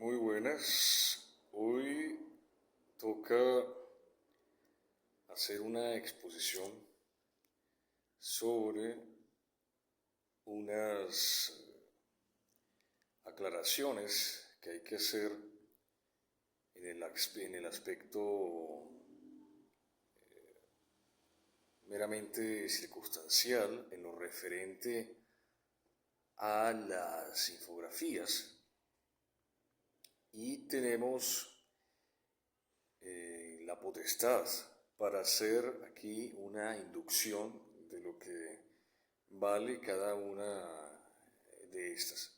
Muy buenas. Hoy toca hacer una exposición sobre unas aclaraciones que hay que hacer en el aspecto meramente circunstancial, en lo referente a las infografías. Y tenemos la potestad para hacer aquí una inducción de lo que vale cada una de estas.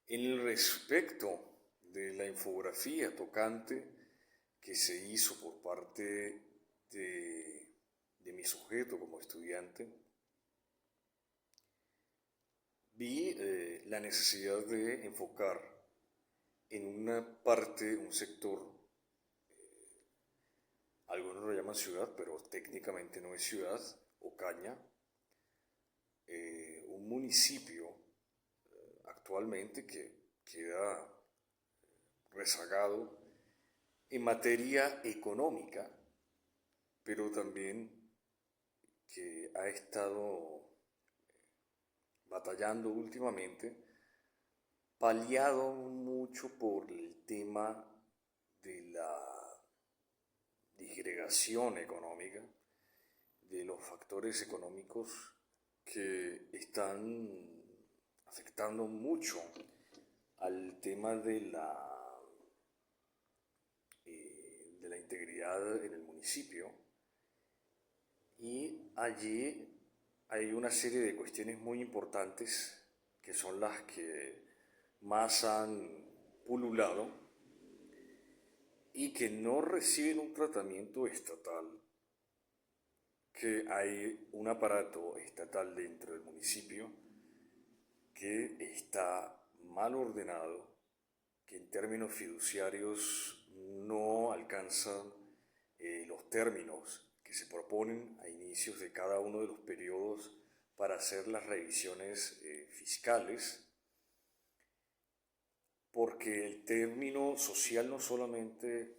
En el respecto de la infografía tocante que se hizo por parte de mi sujeto como estudiante, vi la necesidad de enfocar en una parte, un sector, algunos lo llaman ciudad, pero técnicamente no es ciudad, Ocaña, un municipio actualmente que queda rezagado en materia económica, pero también que ha estado batallando últimamente, paliado mucho por el tema de la disgregación económica, de los factores económicos que están afectando mucho al tema de la integridad en el municipio. Y allí hay una serie de cuestiones muy importantes que son las que más han pululado y que no reciben un tratamiento estatal, que hay un aparato estatal dentro del municipio que está mal ordenado, que en términos fiduciarios no alcanzan los términos que se proponen a inicios de cada uno de los periodos para hacer las revisiones fiscales, porque el término social no solamente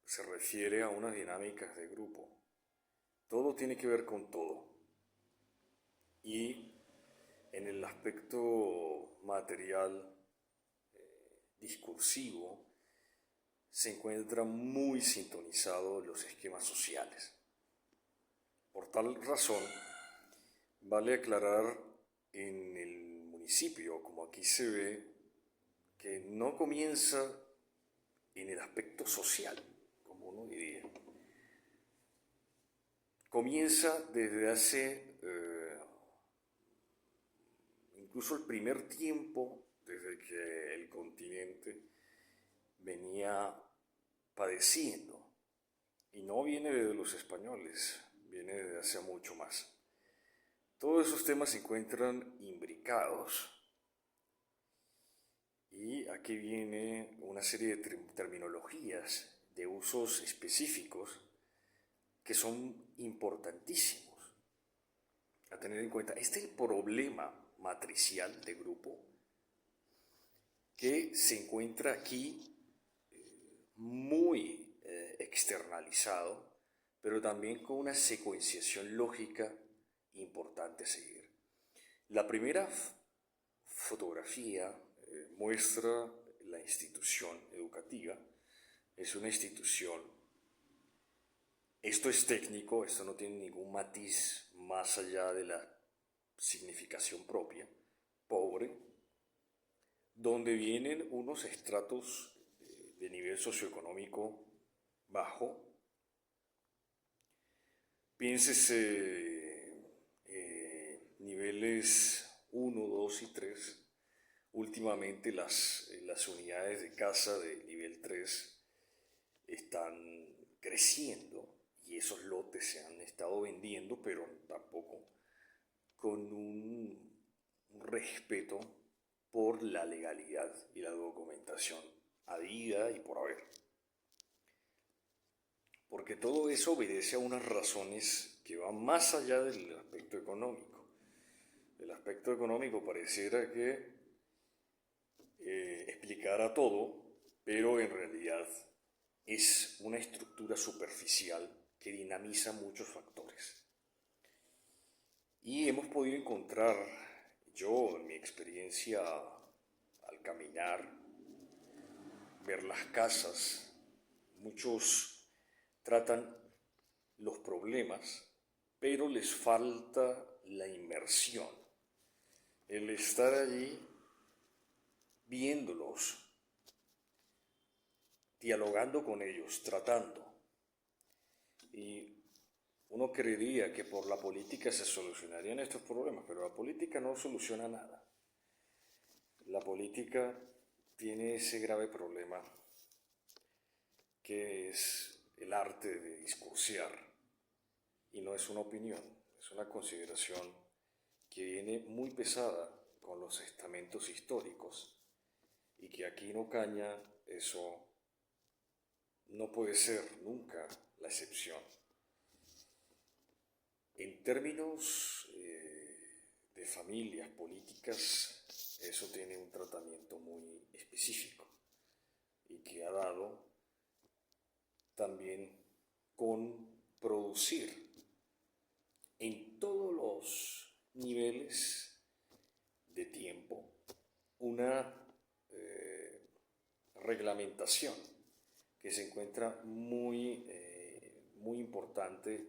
se refiere a unas dinámicas de grupo, todo tiene que ver con todo. Y en el aspecto material, discursivo, se encuentra muy sintonizado los esquemas sociales. Por tal razón, vale aclarar en el municipio, como aquí se ve, que no comienza en el aspecto social, como uno diría. Comienza desde hace incluso el primer tiempo, desde que el continente venía padeciendo. Y no viene desde los españoles, viene desde hace mucho más. Todos esos temas se encuentran imbricados. Y aquí viene una serie de terminologías, de usos específicos, que son importantísimos a tener en cuenta. Este problema matricial de grupo que se encuentra aquí muy externalizado, pero también con una secuenciación lógica importante a seguir. La primera fotografía muestra la institución educativa. Es una institución, esto es técnico, esto no tiene ningún matiz más allá de la significación propia, pobre, donde vienen unos estratos de nivel socioeconómico bajo. Piénsese niveles 1, 2 y 3. Últimamente las unidades de casa de nivel 3 están creciendo y esos lotes se han estado vendiendo, pero tampoco con un respeto por la legalidad y la documentación habida y por haber. Porque todo eso obedece a unas razones que van más allá del aspecto económico. El aspecto económico pareciera que explicara todo, pero en realidad es una estructura superficial que dinamiza muchos factores. Y hemos podido encontrar, yo en mi experiencia al caminar, ver las casas, muchos tratan los problemas, pero les falta la inmersión, el estar allí viéndolos, dialogando con ellos, tratando. Y uno creería que por la política se solucionarían estos problemas, pero la política no soluciona nada. La política tiene ese grave problema que es el arte de discursiar, y no es una opinión, es una consideración que viene muy pesada con los estamentos históricos, y que aquí en Ocaña eso no puede ser nunca la excepción. En términos de familias políticas, eso tiene un tratamiento muy específico y que ha dado también con producir en todos los niveles de tiempo una reglamentación que se encuentra muy importante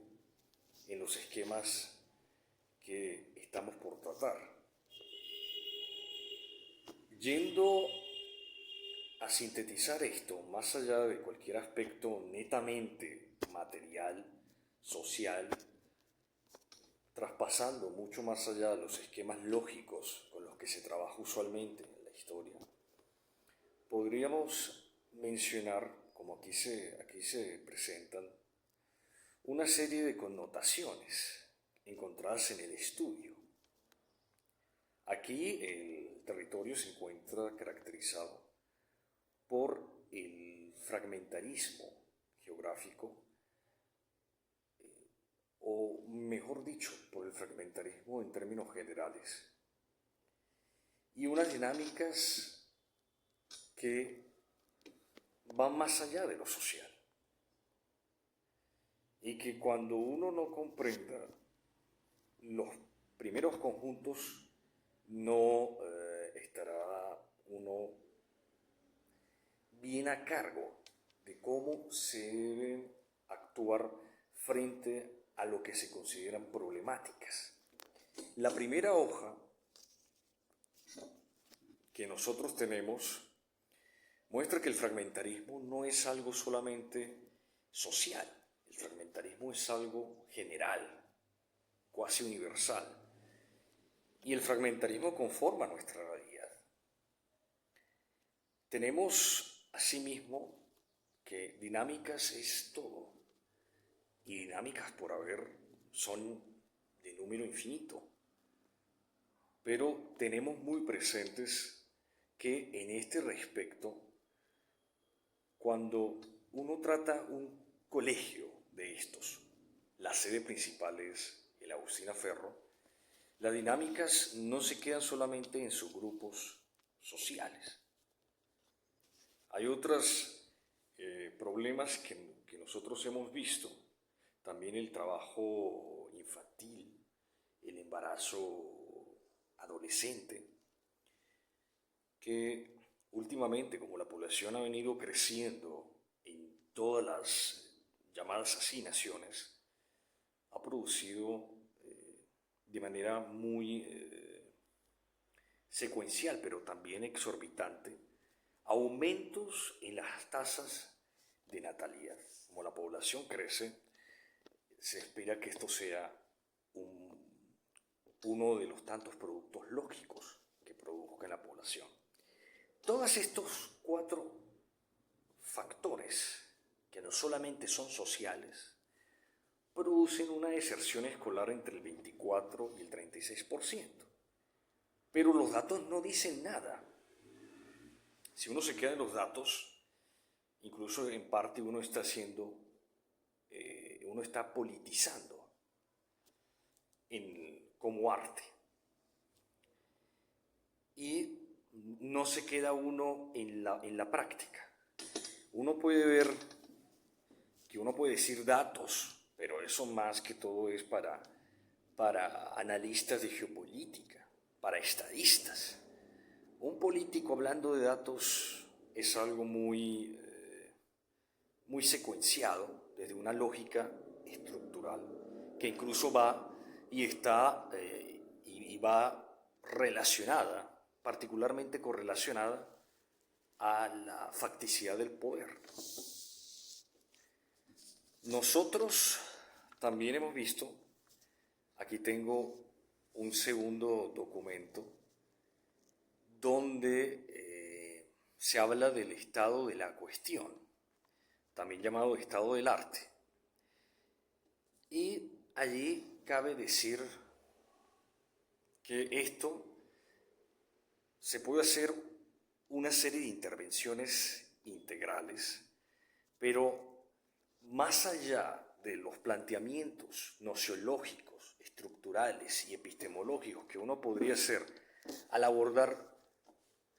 en los esquemas que estamos por tratar. Yendo a sintetizar esto, más allá de cualquier aspecto netamente material, social, traspasando mucho más allá de los esquemas lógicos con los que se trabaja usualmente en la historia, podríamos mencionar, como aquí se presentan, una serie de connotaciones encontradas en el estudio. Aquí el territorio se encuentra caracterizado por el fragmentarismo geográfico, o mejor dicho, por el fragmentarismo en términos generales, y unas dinámicas que van más allá de lo social, y que cuando uno no comprenda los primeros conjuntos, no estará uno bien a cargo de cómo se deben actuar frente a lo que se consideran problemáticas. La primera hoja que nosotros tenemos muestra que el fragmentarismo no es algo solamente social, el fragmentarismo es algo general, cuasi universal, y el fragmentarismo conforma nuestra realidad. Tenemos asimismo que dinámicas es todo, y dinámicas por haber son de número infinito, pero tenemos muy presentes que en este respecto, cuando uno trata un colegio de estos, la sede principal es el Agustina Ferro, las dinámicas no se quedan solamente en subgrupos sociales. Hay otros problemas que nosotros hemos visto, también el trabajo infantil, el embarazo adolescente, que últimamente, como la población ha venido creciendo en todas las llamadas así naciones, ha producido de manera muy secuencial, pero también exorbitante, aumentos en las tasas de natalidad. Como la población crece, se espera que esto sea uno de los tantos productos lógicos que produzca en la población. Todos estos cuatro factores, que no solamente son sociales, producen una deserción escolar entre el 24 y el 36%. Pero los datos no dicen nada. Si uno se queda en los datos, incluso en parte uno está politizando como arte. Y no se queda uno en la práctica. uno puede ver que uno puede decir datos, pero eso más que todo es para analistas de geopolítica, para estadistas. Un político hablando de datos es algo muy secuenciado desde una lógica estructural que incluso va y está y va relacionada, particularmente correlacionada a la facticidad del poder. Nosotros también hemos visto, aquí tengo un segundo documento donde se habla del estado de la cuestión, también llamado estado del arte. Y allí cabe decir que esto se puede hacer una serie de intervenciones integrales, pero más allá de los planteamientos nociológicos, estructurales y epistemológicos que uno podría hacer al abordar,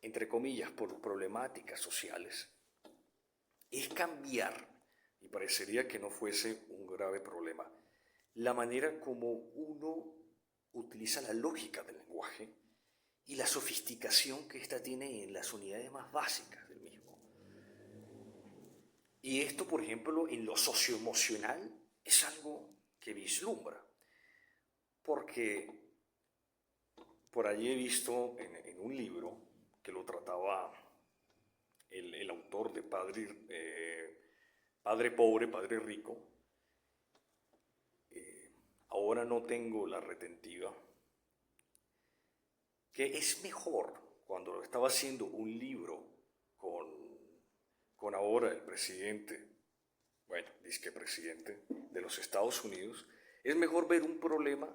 entre comillas, por problemáticas sociales, es cambiar, y parecería que no fuese un grave problema, la manera como uno utiliza la lógica del lenguaje y la sofisticación que ésta tiene en las unidades más básicas del mismo. Y esto, por ejemplo, en lo socioemocional es algo que vislumbra, porque por allí he visto en un libro que lo trataba el autor de Padre Pobre, Padre Rico. Ahora no tengo la retentiva, que es mejor cuando estaba haciendo un libro con ahora el presidente, bueno, disque presidente de los Estados Unidos, es mejor ver un problema,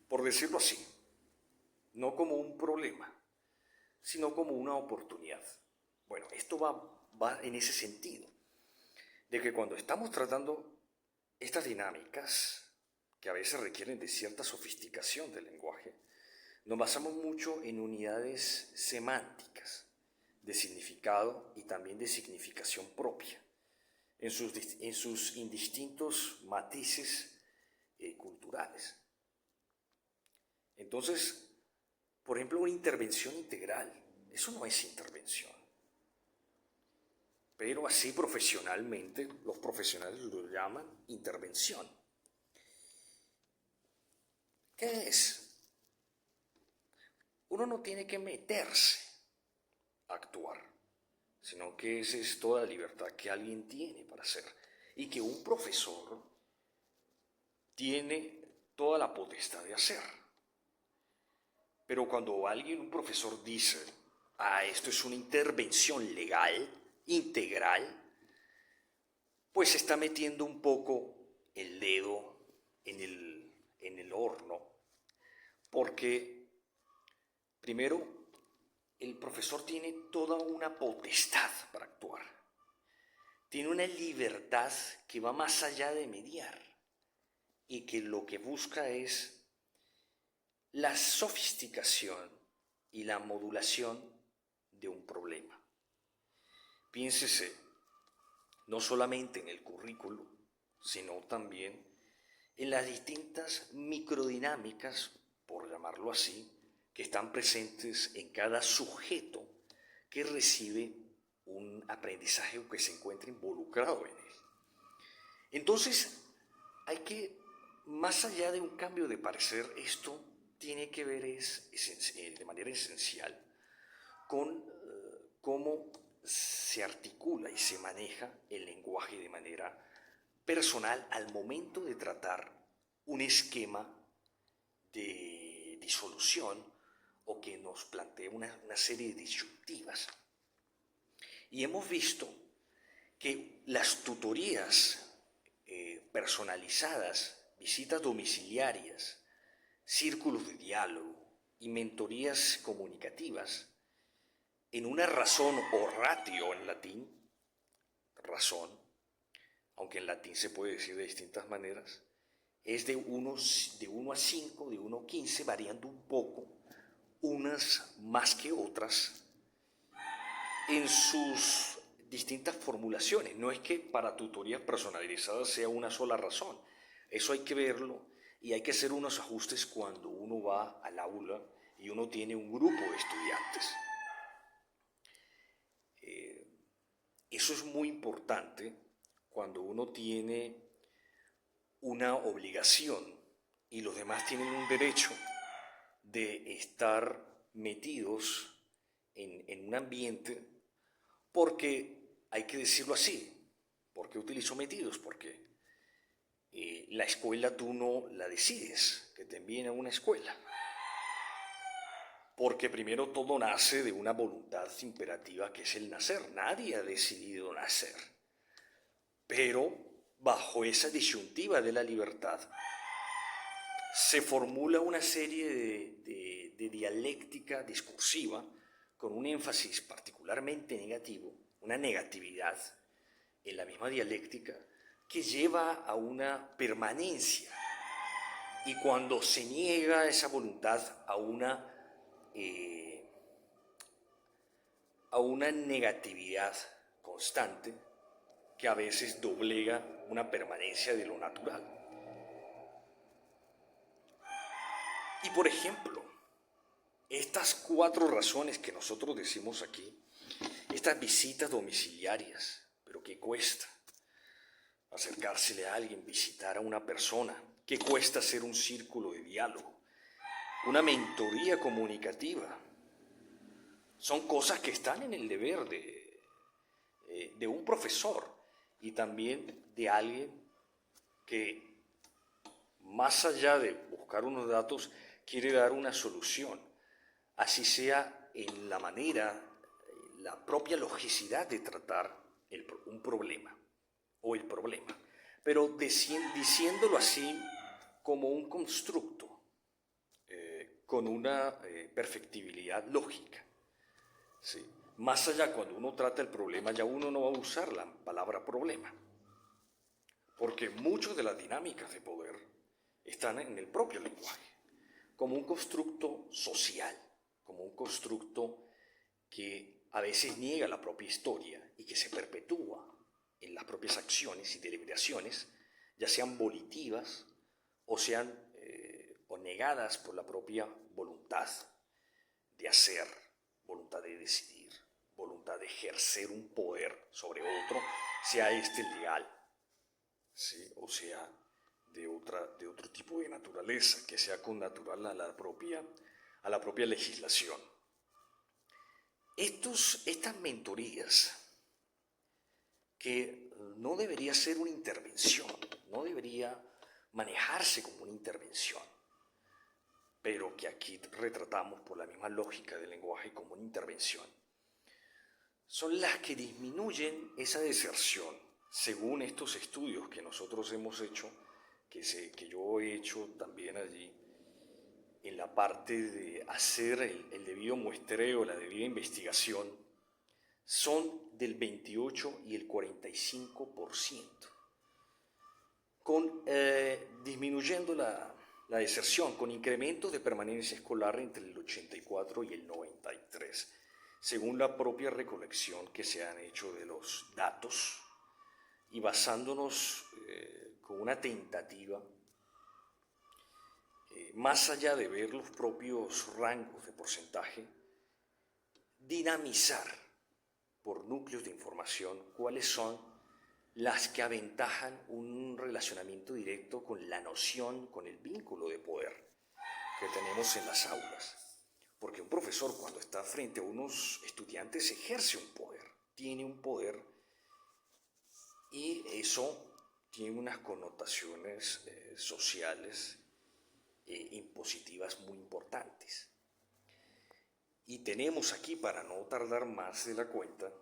por decirlo así, no como un problema, sino como una oportunidad. Bueno, esto va en ese sentido, de que cuando estamos tratando estas dinámicas, que a veces requieren de cierta sofisticación del lenguaje, nos basamos mucho en unidades semánticas, de significado y también de significación propia, en sus indistintos matices culturales. Entonces, por ejemplo, una intervención integral, eso no es intervención. Pero así profesionalmente, los profesionales lo llaman intervención. ¿Qué es? Uno no tiene que meterse a actuar, sino que esa es toda la libertad que alguien tiene para hacer. Y que un profesor tiene toda la potestad de hacer. Pero cuando un profesor dice, esto es una intervención legal, integral, pues está metiendo un poco el dedo en el horno, porque primero el profesor tiene toda una potestad para actuar, tiene una libertad que va más allá de mediar y que lo que busca es la sofisticación y la modulación de un problema. Piénsese no solamente en el currículo, sino también en las distintas microdinámicas, por llamarlo así, que están presentes en cada sujeto que recibe un aprendizaje o que se encuentra involucrado en él. Entonces, hay que, más allá de un cambio de parecer, esto tiene que ver de manera esencial con cómo se articula y se maneja el lenguaje de manera personal al momento de tratar un esquema de disolución o que nos plantea una serie de disyuntivas. Y hemos visto que las tutorías personalizadas, visitas domiciliarias, círculos de diálogo y mentorías comunicativas, en una razón o ratio en latín, razón, aunque en latín se puede decir de distintas maneras, es de 1 a 5, de 1 a 15, variando un poco, unas más que otras, en sus distintas formulaciones. No es que para tutorías personalizadas sea una sola razón. Eso hay que verlo y hay que hacer unos ajustes cuando uno va al aula y uno tiene un grupo de estudiantes. Eso es muy importante cuando uno tiene una obligación y los demás tienen un derecho de estar metidos en un ambiente, porque hay que decirlo así. ¿Por qué utilizo metidos? Porque la escuela tú no la decides, que te envíen a una escuela. Porque primero todo nace de una voluntad imperativa que es el nacer. Nadie ha decidido nacer. Pero bajo esa disyuntiva de la libertad se formula una serie de dialéctica discursiva con un énfasis particularmente negativo, una negatividad en la misma dialéctica que lleva a una permanencia. Y cuando se niega esa voluntad a una negatividad constante que a veces doblega una permanencia de lo natural. Y por ejemplo, estas 4 razones que nosotros decimos aquí, estas visitas domiciliarias, pero ¿qué cuesta? Acercársele a alguien, visitar a una persona, ¿qué cuesta hacer un círculo de diálogo? Una mentoría comunicativa. Son cosas que están en el deber de un profesor y también de alguien que, más allá de buscar unos datos, quiere dar una solución, así sea en la manera, la propia logicidad de tratar un problema o el problema, pero diciéndolo así como un constructo con una perfectibilidad lógica. ¿Sí? Más allá, cuando uno trata el problema, ya uno no va a usar la palabra problema, porque muchas de las dinámicas de poder están en el propio lenguaje, como un constructo social, como un constructo que a veces niega la propia historia y que se perpetúa en las propias acciones y deliberaciones, ya sean volitivas o sean o negadas por la propia voluntad de hacer, voluntad de decidir, voluntad de ejercer un poder sobre otro, sea este legal, ¿sí? O sea de otro tipo de naturaleza, que sea connatural a la propia legislación. Estas mentorías, que no debería ser una intervención, no debería manejarse como una intervención, pero que aquí retratamos por la misma lógica del lenguaje como una intervención, son las que disminuyen esa deserción, según estos estudios que nosotros hemos hecho, que yo he hecho también allí, en la parte de hacer el debido muestreo, la debida investigación, son del 28 y el 45%, disminuyendo la deserción, con incrementos de permanencia escolar entre el 84 y el 93, según la propia recolección que se han hecho de los datos y basándonos con una tentativa, más allá de ver los propios rangos de porcentaje, dinamizar por núcleos de información cuáles son las que aventajan un relacionamiento directo con la noción, con el vínculo de poder que tenemos en las aulas. Porque un profesor, cuando está frente a unos estudiantes, ejerce un poder, tiene un poder, y eso tiene unas connotaciones sociales impositivas muy importantes. Y tenemos aquí, para no tardar más de la cuenta,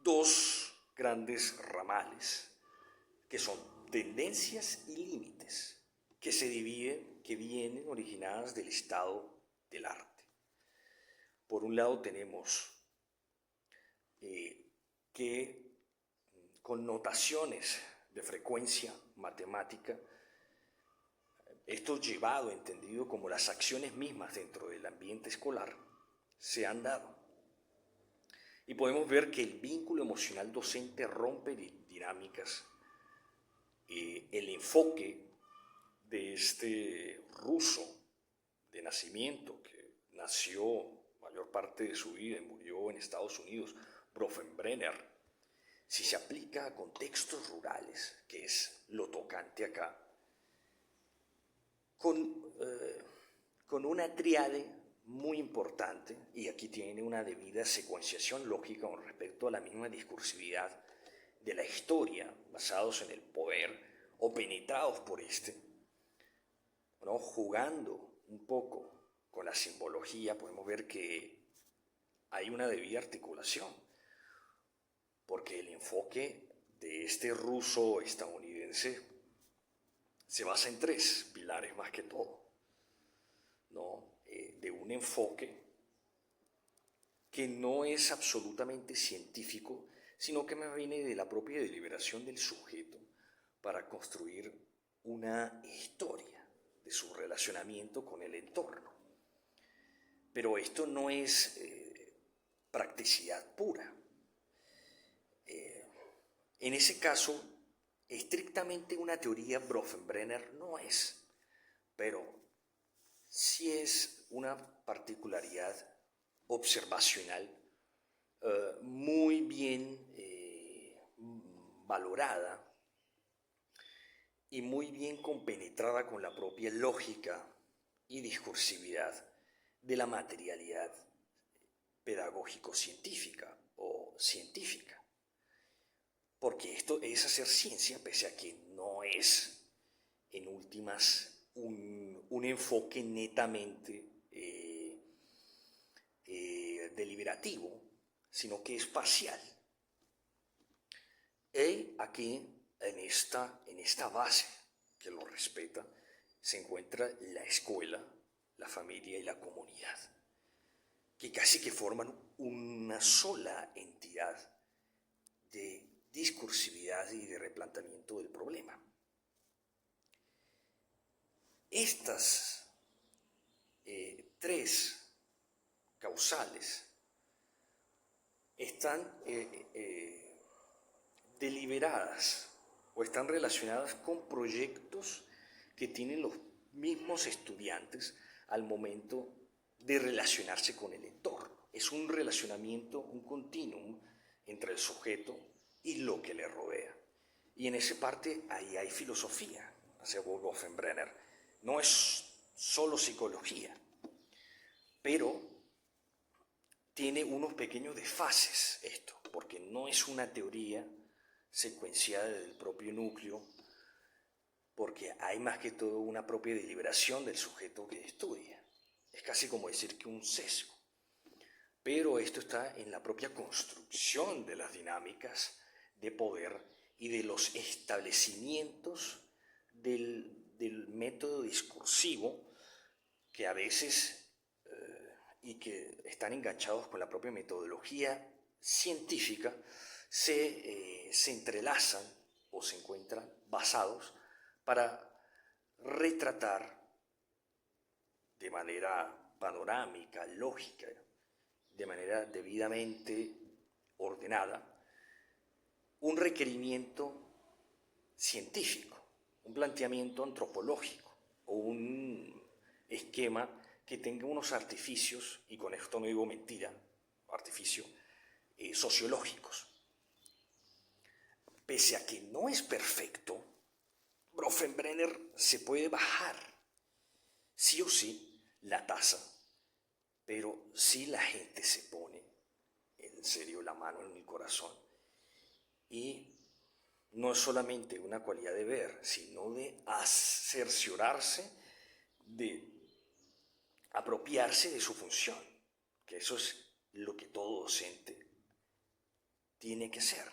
2 grandes ramales, que son tendencias y límites, que se dividen, que vienen originadas del estado del arte. Por un lado tenemos que connotaciones de frecuencia matemática, esto llevado, entendido como las acciones mismas dentro del ambiente escolar, se han dado. Y podemos ver que el vínculo emocional docente rompe dinámicas. El enfoque de este ruso de nacimiento, que nació mayor parte de su vida y murió en Estados Unidos, Bronfenbrenner, si se aplica a contextos rurales, que es lo tocante acá, con una tríade muy importante, y aquí tiene una debida secuenciación lógica con respecto a la misma discursividad de la historia, basados en el poder o penetrados por este, ¿no? Jugando un poco con la simbología, podemos ver que hay una debida articulación, porque el enfoque de este ruso estadounidense se basa en tres pilares más que todo, ¿no? De un enfoque que no es absolutamente científico, sino que me viene de la propia deliberación del sujeto para construir una historia de su relacionamiento con el entorno. Pero esto no es practicidad pura. En ese caso, estrictamente una teoría Bronfenbrenner no es, pero sí es una particularidad observacional muy bien valorada y muy bien compenetrada con la propia lógica y discursividad de la materialidad pedagógico-científica o científica. Porque esto es hacer ciencia, pese a que no es, en últimas, un enfoque netamente deliberativo, sino que es parcial. Y aquí, en esta base que lo respeta, se encuentra la escuela, la familia y la comunidad, que casi que forman una sola entidad de discursividad y de replanteamiento del problema. Estas tres causales están deliberadas o están relacionadas con proyectos que tienen los mismos estudiantes al momento de relacionarse con el entorno. Es un relacionamiento, un continuum entre el sujeto y lo que le rodea. Y en esa parte ahí hay filosofía, según Bronfenbrenner. No es solo psicología, pero tiene unos pequeños desfases esto, porque no es una teoría secuenciada del propio núcleo, porque hay más que todo una propia deliberación del sujeto que estudia. Es casi como decir que un sesgo. Pero esto está en la propia construcción de las dinámicas de poder y de los establecimientos del método discursivo que a veces y que están enganchados con la propia metodología científica se entrelazan o se encuentran basados para retratar de manera panorámica, lógica, de manera debidamente ordenada, un requerimiento científico, un planteamiento antropológico o un esquema que tenga unos artificios, y con esto no digo mentira, artificio, sociológicos. Pese a que no es perfecto, Bronfenbrenner se puede bajar, sí o sí, la tasa, pero si la gente se pone en serio la mano en el corazón, y no es solamente una cualidad de ver, sino de cerciorarse, de apropiarse de su función, que eso es lo que todo docente tiene que ser.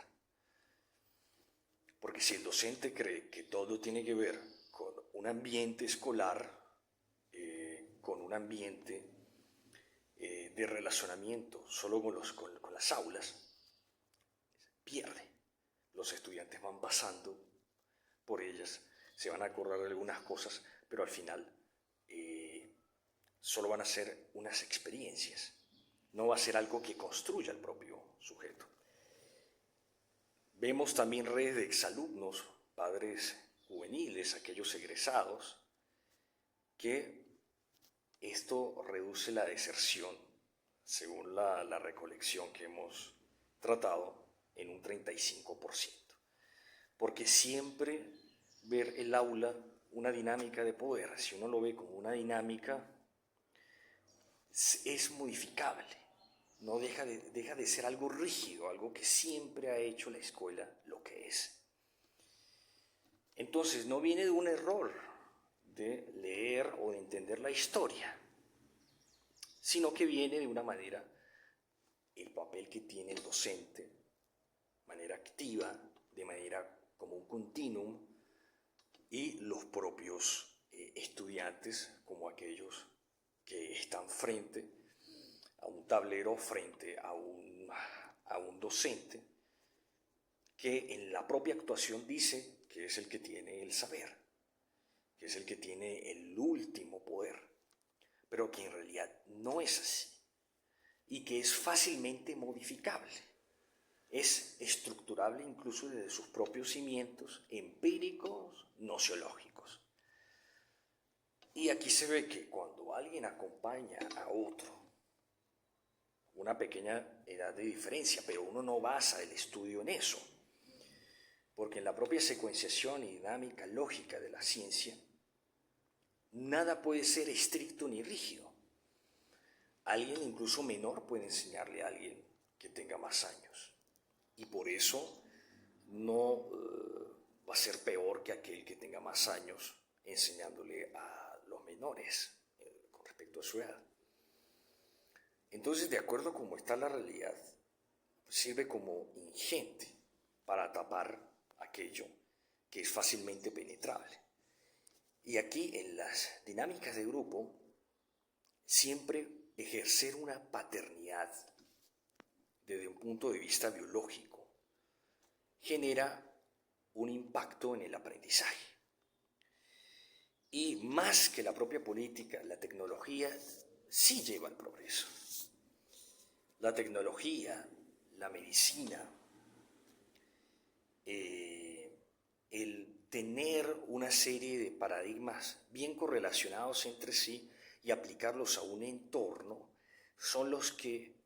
Porque si el docente cree que todo tiene que ver con un ambiente escolar, con un ambiente de relacionamiento solo con las aulas, pierde. Los estudiantes van pasando por ellas, se van a acordar de algunas cosas, pero al final solo van a ser unas experiencias, no va a ser algo que construya el propio sujeto. Vemos también redes de exalumnos, padres juveniles, aquellos egresados, que esto reduce la deserción, según la recolección que hemos tratado, en un 35%. Porque siempre ver el aula una dinámica de poder, si uno lo ve como una dinámica, es modificable, no deja de ser algo rígido, algo que siempre ha hecho la escuela lo que es. Entonces no viene de un error de leer o de entender la historia, sino que viene de una manera, el papel que tiene el docente, de manera activa, de manera como un continuum, y los propios estudiantes como aquellos que están frente a un tablero, frente a un docente, que en la propia actuación dice que es el que tiene el saber, que es el que tiene el último poder, pero que en realidad no es así, y que es fácilmente modificable, es estructurable incluso desde sus propios cimientos empíricos, nociológicos. Y aquí se ve que cuando alguien acompaña a otro, una pequeña edad de diferencia, pero uno no basa el estudio en eso, porque en la propia secuenciación y dinámica lógica de la ciencia, nada puede ser estricto ni rígido. Alguien incluso menor puede enseñarle a alguien que tenga más años, y por eso no va a ser peor que aquel que tenga más años enseñándole a los menores con respecto a su edad. Entonces, de acuerdo a cómo está la realidad, sirve como ingente para tapar aquello que es fácilmente penetrable. Y aquí, en las dinámicas de grupo, siempre ejercer una paternidad desde un punto de vista biológico genera un impacto en el aprendizaje. Y más que la propia política, la tecnología sí lleva al progreso. La tecnología, la medicina, el tener una serie de paradigmas bien correlacionados entre sí y aplicarlos a un entorno son los que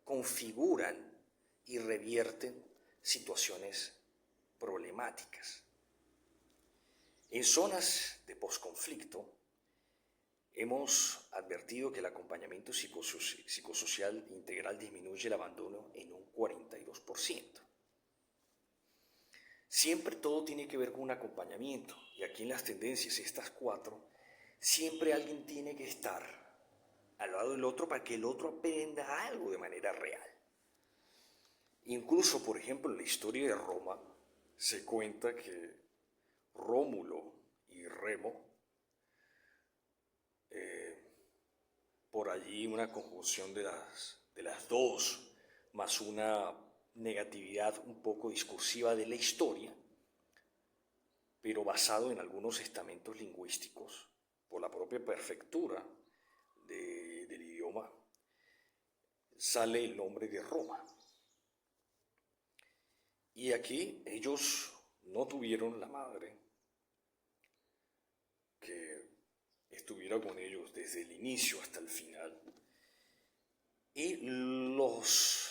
configuran y revierten situaciones problemáticas. En zonas de posconflicto hemos advertido que el acompañamiento psicosocial integral disminuye el abandono en un 42%. Siempre todo tiene que ver con un acompañamiento, y aquí en las tendencias, estas 4, siempre alguien tiene que estar al lado del otro para que el otro aprenda algo de manera real. Incluso, por ejemplo, en la historia de Roma se cuenta que Rómulo y Remo, por allí una conjunción de las dos, más una negatividad un poco discursiva de la historia, pero basado en algunos estamentos lingüísticos por la propia perfectura del idioma, sale el nombre de Roma. Y aquí ellos no tuvieron la madre que estuviera con ellos desde el inicio hasta el final, y los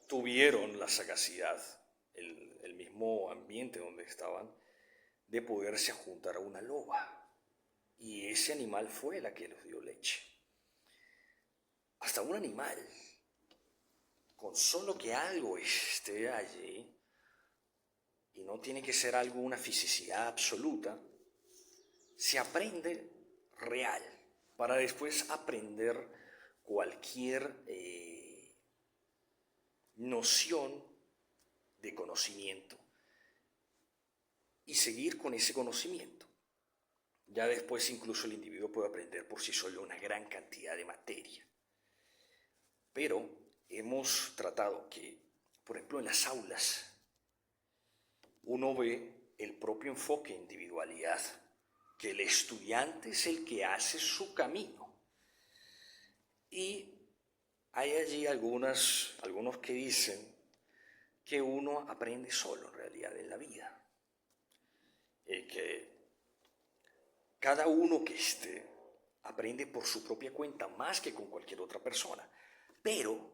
tuvieron la sagacidad, el mismo ambiente donde estaban, de poderse juntar a una loba, y ese animal fue la que les dio leche. Hasta un animal, con solo que algo esté allí, y no tiene que ser algo, una fisicidad absoluta, se aprende real, para después aprender cualquier noción de conocimiento y seguir con ese conocimiento. Ya después incluso el individuo puede aprender por sí solo una gran cantidad de materia. Pero hemos tratado que, por ejemplo, en las aulas, uno ve el propio enfoque de individualidad, que el estudiante es el que hace su camino. Y hay allí algunos que dicen que uno aprende solo en realidad en la vida. Que cada uno que aprende por su propia cuenta más que con cualquier otra persona. Pero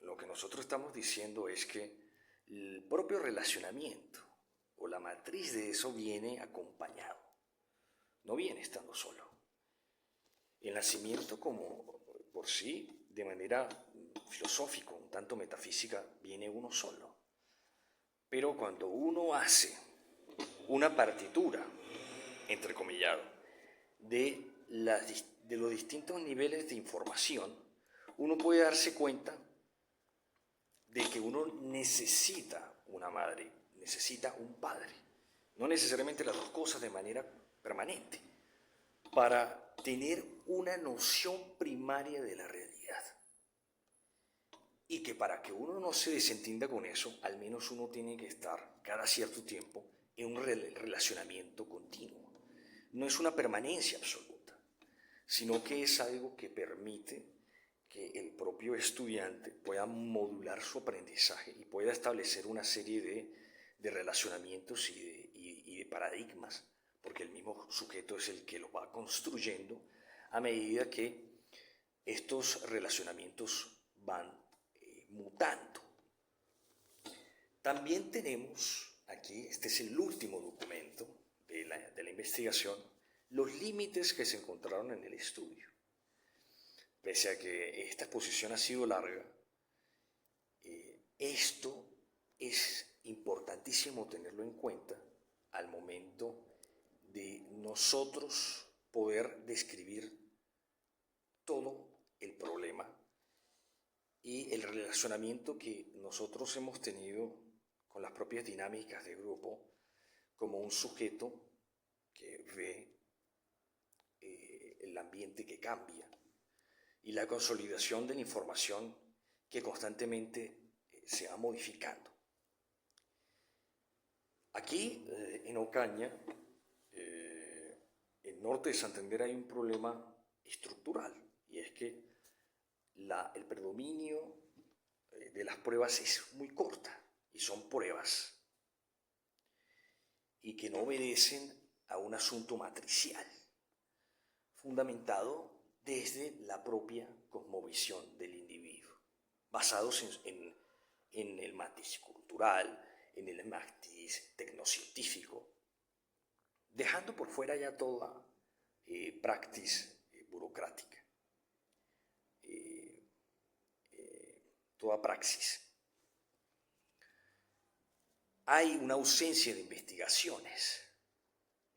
lo que nosotros estamos diciendo es que el propio relacionamiento o la matriz de eso viene acompañado, no viene estando solo. El nacimiento como por sí, de manera filosófica, un tanto metafísica, viene uno solo. Pero cuando uno hace una partitura, entrecomillado, de los distintos niveles de información, uno puede darse cuenta de que uno necesita una madre, necesita un padre. No necesariamente las dos cosas de manera permanente, para tener una noción primaria de la realidad. Y que para que uno no se desentienda con eso, al menos uno tiene que estar cada cierto tiempo en un relacionamiento continuo. No es una permanencia absoluta, sino que es algo que permite que el propio estudiante pueda modular su aprendizaje y pueda establecer una serie de relacionamientos y de paradigmas, porque el mismo sujeto es el que lo va construyendo a medida que estos relacionamientos van mutando. También tenemos aquí, este es el último documento de la investigación, los límites que se encontraron en el estudio. Pese a que esta exposición ha sido larga, esto es importantísimo tenerlo en cuenta al momento de nosotros poder describir todo el problema y el relacionamiento que nosotros hemos tenido con las propias dinámicas de grupo como un sujeto que ve el ambiente que cambia y la consolidación de la información que constantemente se va modificando. Aquí en Ocaña, en norte de Santander, hay un problema estructural, y es que el predominio de las pruebas es muy corta, y son pruebas y que no obedecen a un asunto matricial, fundamentado desde la propia cosmovisión del individuo, basados en el matiz cultural, en el matiz tecnocientífico, dejando por fuera ya toda praxis burocrática, toda praxis. Hay una ausencia de investigaciones,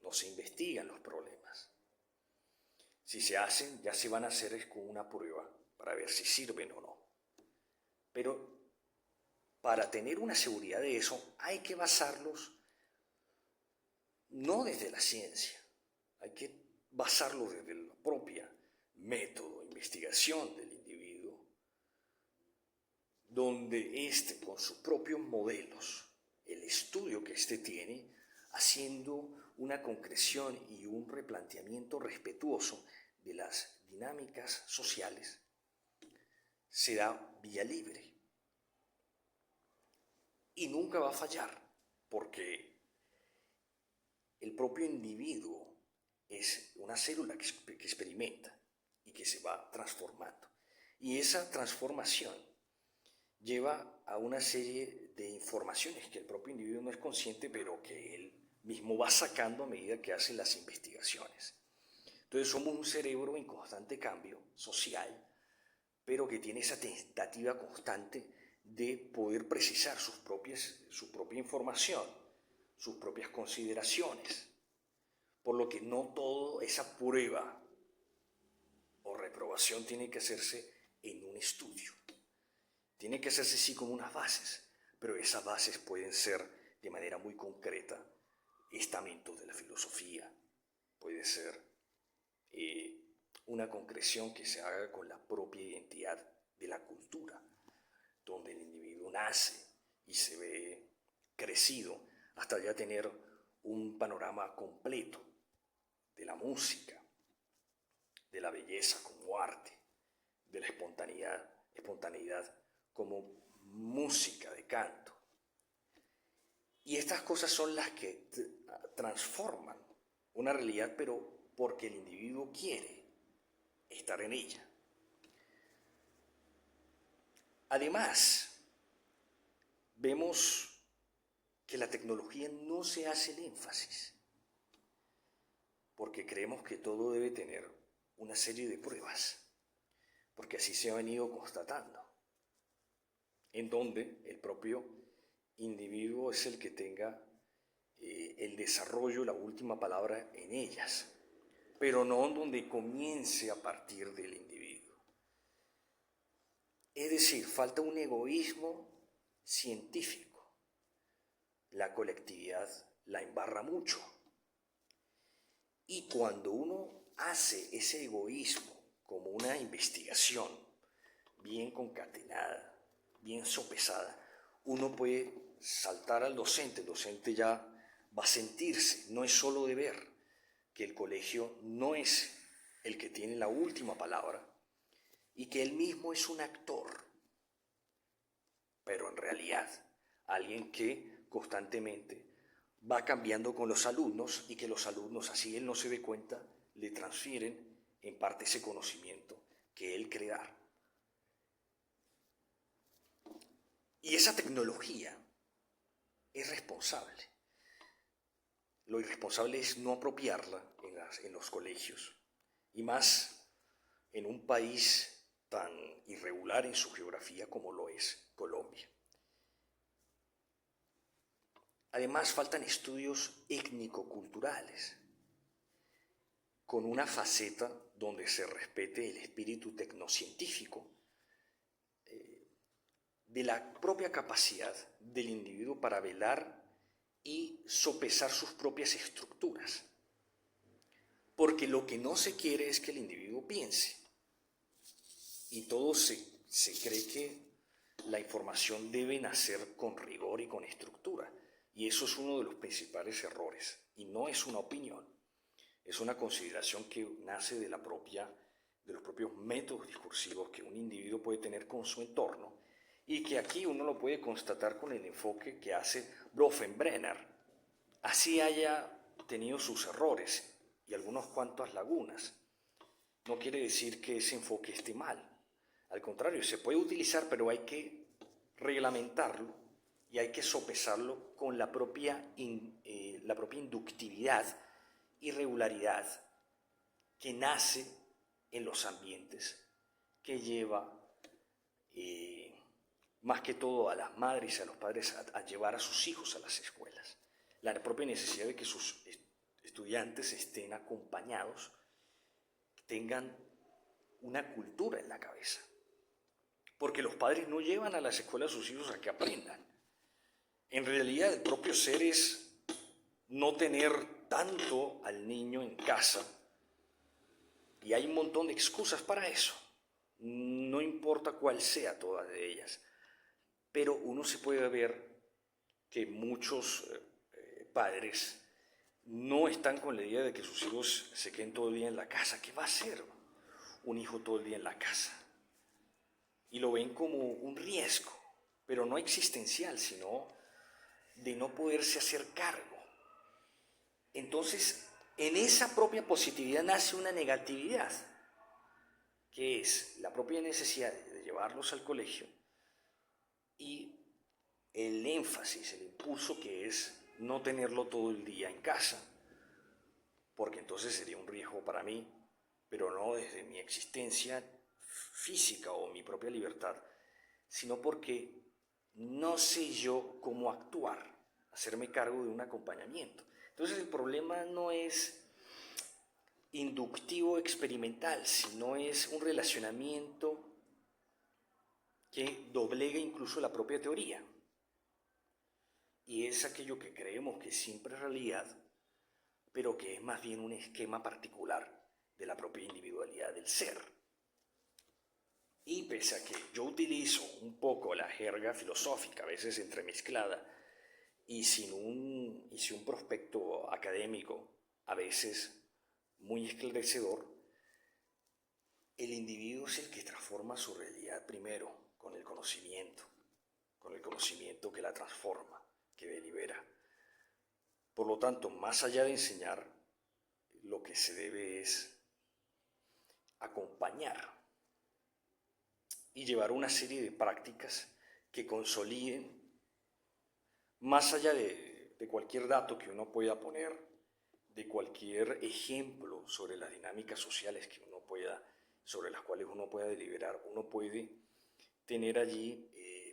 no se investigan los problemas. Si se hacen, ya se van a hacer con una prueba para ver si sirven o no. Pero para tener una seguridad de eso hay que basarlos no desde la ciencia, hay que basarlo desde la propia método, investigación del individuo, donde con sus propios modelos, el estudio que tiene, haciendo una concreción y un replanteamiento respetuoso de las dinámicas sociales, se da vía libre. Y nunca va a fallar, porque el propio individuo es una célula que experimenta y que se va transformando. Y esa transformación lleva a una serie de informaciones que el propio individuo no es consciente, pero que él mismo va sacando a medida que hace las investigaciones. Entonces somos un cerebro en constante cambio social, pero que tiene esa tentativa constante de poder precisar su propia información, sus propias consideraciones, por lo que no toda esa prueba o reprobación tiene que hacerse en un estudio. Tiene que hacerse sí con unas bases, pero esas bases pueden ser de manera muy concreta estamentos de la filosofía, puede ser una concreción que se haga con la propia identidad de la cultura, donde el individuo nace y se ve crecido hasta ya tener un panorama completo de la música, de la belleza como arte, de la espontaneidad como música de canto. Y estas cosas son las que transforman una realidad, pero porque el individuo quiere estar en ella. Además, vemos que la tecnología no se hace el énfasis, porque creemos que todo debe tener una serie de pruebas, porque así se ha venido constatando, en donde el propio individuo es el que tenga el desarrollo, la última palabra en ellas, pero no donde comience a partir del individuo. Es decir, falta un egoísmo científico. La colectividad la embarra mucho. Y cuando uno hace ese egoísmo como una investigación bien concatenada, bien sopesada, uno puede saltar al docente. El docente ya va a sentirse, no es solo de ver, que el colegio no es el que tiene la última palabra y que él mismo es un actor, pero en realidad alguien que constantemente va cambiando con los alumnos y que los alumnos, así él no se dé cuenta, le transfieren en parte ese conocimiento que él cree dar. Y esa tecnología es responsable. Lo irresponsable es no apropiarla en los colegios, y más en un país tan irregular en su geografía como lo es Colombia. Además, faltan estudios étnico-culturales, con una faceta donde se respete el espíritu tecnocientífico, de la propia capacidad del individuo para velar y sopesar sus propias estructuras. Porque lo que no se quiere es que el individuo piense. Y todo se cree que la información debe nacer con rigor y con estructura. Y eso es uno de los principales errores. Y no es una opinión. Es una consideración que nace de los propios métodos discursivos que un individuo puede tener con su entorno, y que aquí uno lo puede constatar con el enfoque que hace Bronfenbrenner. Así haya tenido sus errores y algunas cuantas lagunas, no quiere decir que ese enfoque esté mal. Al contrario, se puede utilizar, pero hay que reglamentarlo y hay que sopesarlo con la propia inductividad y regularidad que nace en los ambientes, que lleva más que todo a las madres y a los padres a llevar a sus hijos a las escuelas. La propia necesidad de que sus estudiantes estén acompañados, tengan una cultura en la cabeza. Porque los padres no llevan a las escuelas a sus hijos a que aprendan. En realidad, el propio ser es no tener tanto al niño en casa. Y hay un montón de excusas para eso. No importa cuál sea todas de ellas. Pero uno se puede ver que muchos padres no están con la idea de que sus hijos se queden todo el día en la casa. ¿Qué va a hacer un hijo todo el día en la casa? Y lo ven como un riesgo, pero no existencial, sino de no poderse hacer cargo. Entonces, en esa propia positividad nace una negatividad, que es la propia necesidad de llevarlos al colegio y el énfasis, el impulso que es no tenerlo todo el día en casa, porque entonces sería un riesgo para mí, pero no desde mi existencia física o mi propia libertad, sino porque no sé yo cómo actuar, hacerme cargo de un acompañamiento. Entonces el problema no es inductivo experimental, sino es un relacionamiento que doblega incluso la propia teoría. Y es aquello que creemos que siempre es realidad, pero que es más bien un esquema particular de la propia individualidad del ser. Y pese a que yo utilizo un poco la jerga filosófica, a veces entremezclada, y sin un prospecto académico, a veces muy esclarecedor, el individuo es el que transforma su realidad primero con el conocimiento que la transforma, que delibera. Por lo tanto, más allá de enseñar, lo que se debe es acompañar y llevar una serie de prácticas que consoliden, más allá de cualquier dato que uno pueda poner, de cualquier ejemplo sobre las dinámicas sociales sobre las cuales uno pueda deliberar, uno puede tener allí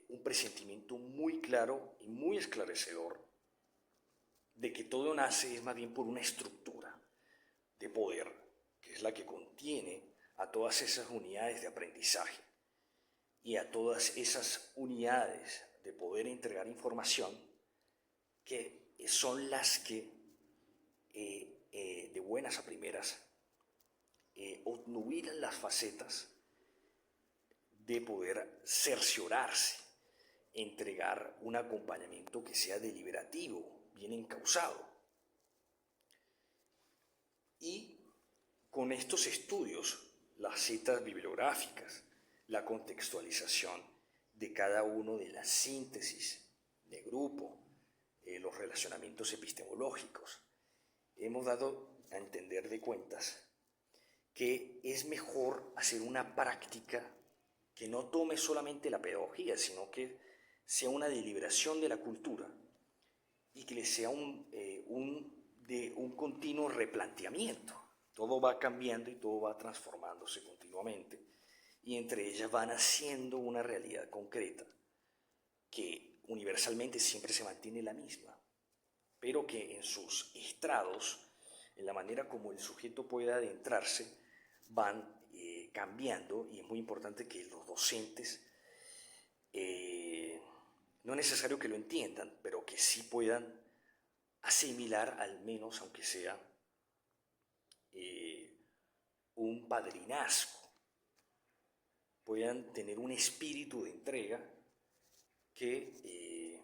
un presentimiento muy claro y muy esclarecedor de que todo nace es más bien por una estructura de poder, que es la que contiene a todas esas unidades de aprendizaje y a todas esas unidades de poder entregar información, que son las que de buenas a primeras obnubilan las facetas de poder cerciorarse, entregar un acompañamiento que sea deliberativo, bien encausado. Y con estos estudios, las citas bibliográficas, la contextualización de cada uno de las síntesis de grupo, los relacionamientos epistemológicos, hemos dado a entender de cuentas que es mejor hacer una práctica que no tome solamente la pedagogía, sino que sea una deliberación de la cultura y que le sea un continuo replanteamiento. Todo va cambiando y todo va transformándose continuamente, y entre ellas van haciendo una realidad concreta que universalmente siempre se mantiene la misma, pero que en sus estrados, en la manera como el sujeto puede adentrarse, van cambiando, y es muy importante que los docentes no es necesario que lo entiendan, pero que sí puedan asimilar, al menos aunque sea un padrinazgo, puedan tener un espíritu de entrega que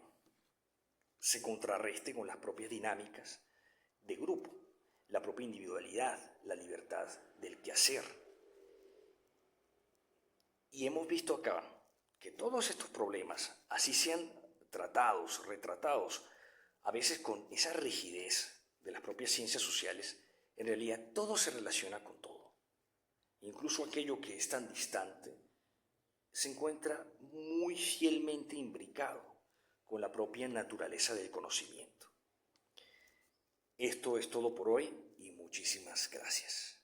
se contrarreste con las propias dinámicas de grupo, la propia individualidad, la libertad del quehacer. Y hemos visto acá que todos estos problemas, así sean tratados, retratados, a veces con esa rigidez de las propias ciencias sociales, en realidad todo se relaciona con todo. Incluso aquello que es tan distante se encuentra muy fielmente imbricado con la propia naturaleza del conocimiento. Esto es todo por hoy y muchísimas gracias.